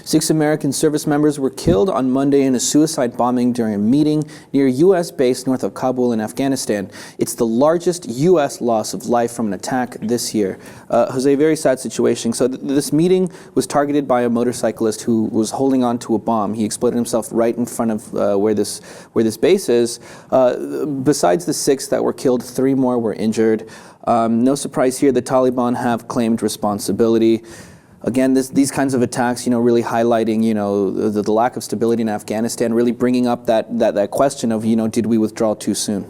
6 American service members were killed on Monday in a suicide bombing during a meeting near a U.S. base north of Kabul in Afghanistan. It's the largest U.S. loss of life from an attack this year. Jose, very sad situation. So this meeting was targeted by a motorcyclist who was holding on to a bomb. He exploded himself right in front of where this base is. Besides the 6 that were killed, 3 more were injured. No surprise here, the Taliban have claimed responsibility. Again, these kinds of attacks, really highlighting, the lack of stability in Afghanistan, really bringing up that question of, did we withdraw too soon?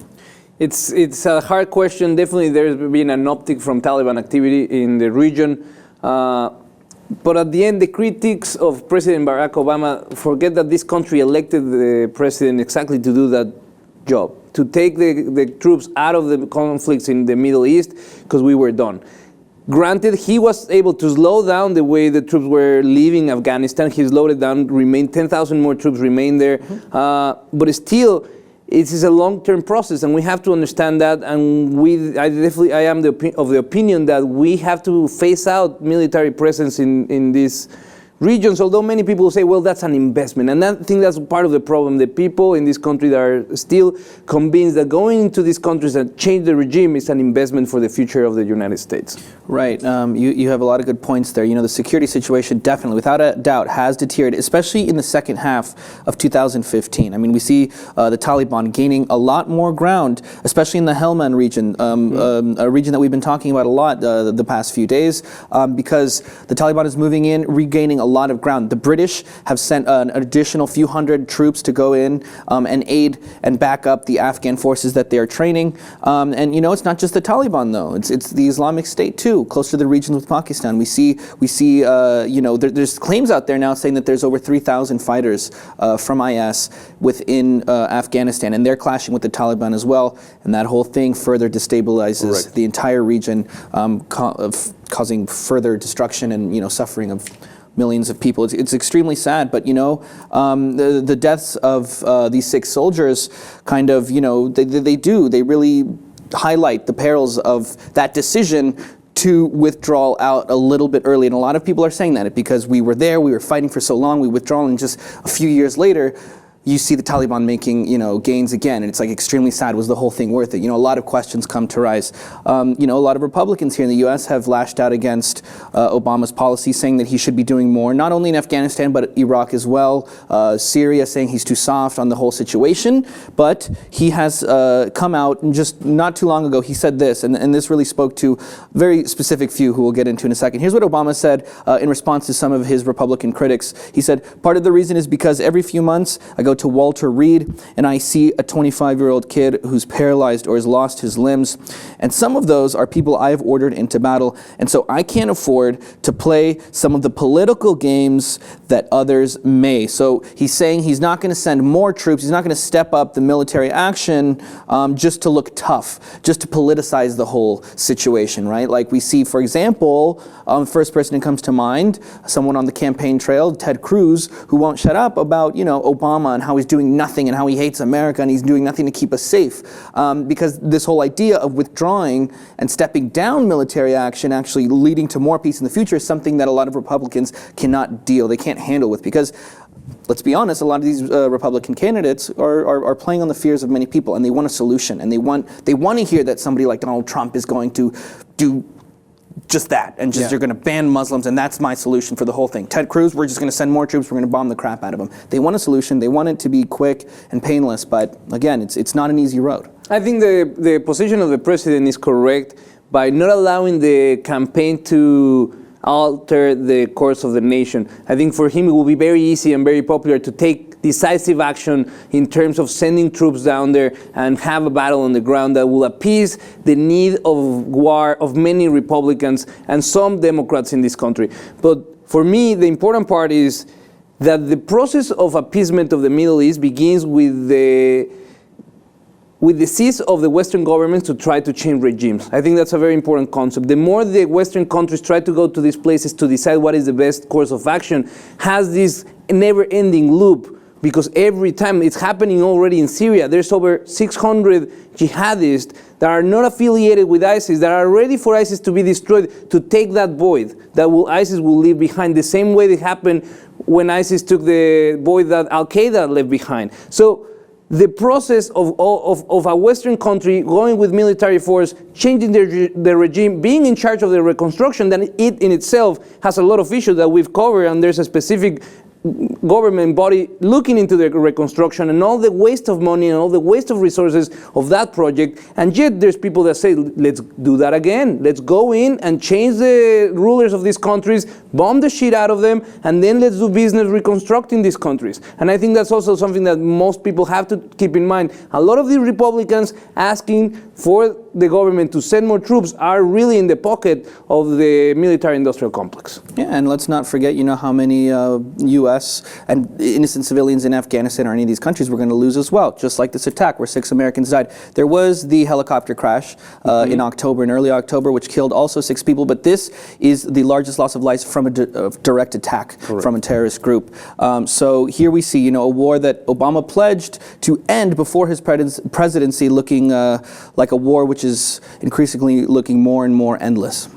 It's a hard question. Definitely, there's been an uptick from Taliban activity in the region. But at the end, the critics of President Barack Obama forget that this country elected the president exactly to do that job, to take the troops out of the conflicts in the Middle East, because we were done. Granted, he was able to slow down the way the troops were leaving Afghanistan. He slowed it down, 10,000 more troops remain there. But still, it is a long-term process, and we have to understand that. And I am of the opinion that we have to phase out military presence in these regions, although many people say, well, that's an investment. And I think that's part of the problem. The people in this country that are still convinced that going into these countries and change the regime is an investment for the future of the United States. Right. You have a lot of good points there. The security situation definitely, without a doubt, has deteriorated, especially in the second half of 2015. I mean, we see the Taliban gaining a lot more ground, especially in the Helmand region, a region that we've been talking about a lot the past few days, because the Taliban is moving in, regaining a lot of ground. The British have sent an additional few hundred troops to go in and aid and back up the Afghan forces that they are training. And it's not just the Taliban though. It's the Islamic State too, close to the region with Pakistan. We see there's claims out there now saying that there's over 3,000 fighters from IS within Afghanistan, and they're clashing with the Taliban as well. And that whole thing further destabilizes the entire region, causing further destruction and struffering of millions of people. It's extremely sad, but the deaths of these 6 soldiers kind of, they really highlight the perils of that decision to withdraw out a little bit early. And a lot of people are saying that because we were there, we were fighting for so long, we withdraw, and just a few years later, you see the Taliban making, gains again, and it's like extremely sad. Was the whole thing worth it? A lot of questions come to rise. A lot of Republicans here in the U.S. have lashed out against Obama's policy, saying that he should be doing more, not only in Afghanistan, but Iraq as well. Syria, saying he's too soft on the whole situation. But he has come out, and just not too long ago, he said this, and this really spoke to a very specific few who we'll get into in a second. Here's what Obama said in response to some of his Republican critics. He said, part of the reason is because every few months, I go to Walter Reed, and I see a 25-year-old kid who's paralyzed or has lost his limbs. And some of those are people I have ordered into battle. And so I can't afford to play some of the political games that others may. So he's saying he's not going to send more troops. He's not going to step up the military action just to look tough, just to politicize the whole situation, right? Like we see, for example, first person who comes to mind, someone on the campaign trail, Ted Cruz, who won't shut up about, Obama and how he's doing nothing and how he hates America and he's doing nothing to keep us safe. Because this whole idea of withdrawing and stepping down military action, actually leading to more peace in the future, is something that a lot of Republicans cannot deal. They can't handle with, because let's be honest, a lot of these Republican candidates are playing on the fears of many people, and they want a solution, and they want to hear that somebody like Donald Trump is going to do just that, and you're going to ban Muslims, and that's my solution for the whole thing. Ted Cruz, we're just going to send more troops, we're going to bomb the crap out of them. They want a solution, they want it to be quick and painless, but again, it's not an easy road. I think the position of the president is correct by not allowing the campaign to alter the course of the nation. I think for him it will be very easy and very popular to take decisive action in terms of sending troops down there and have a battle on the ground that will appease the need of war of many Republicans and some Democrats in this country. But for me, the important part is that the process of appeasement of the Middle East begins with the cease of the Western governments to try to change regimes. I think that's a very important concept. The more the Western countries try to go to these places to decide what is the best course of action, has this never-ending loop, because every time it's happening already in Syria. There's over 600 jihadists that are not affiliated with ISIS, that are ready for ISIS to be destroyed, to take that void that ISIS will leave behind, the same way that happened when ISIS took the void that Al-Qaeda left behind. So the process of a Western country going with military force, changing their regime, being in charge of the reconstruction, then it in itself has a lot of issues that we've covered, and there's a specific government body looking into the reconstruction and all the waste of money and all the waste of resources of that project. And yet there's people that say, let's do that again. Let's go in and change the rulers of these countries, bomb the shit out of them, and then let's do business reconstructing these countries. And I think that's also something that most people have to keep in mind. A lot of these Republicans asking for the government to send more troops are really in the pocket of the military-industrial complex. Yeah, and let's not forget, how many U.S. and innocent civilians in Afghanistan or any of these countries we're going to lose as well, just like this attack where 6 Americans died. There was the helicopter crash in early October, which killed also 6 people, but this is the largest loss of life from a direct attack from a terrorist group. So here we see, a war that Obama pledged to end before his presidency, looking like a war which is increasingly looking more and more endless.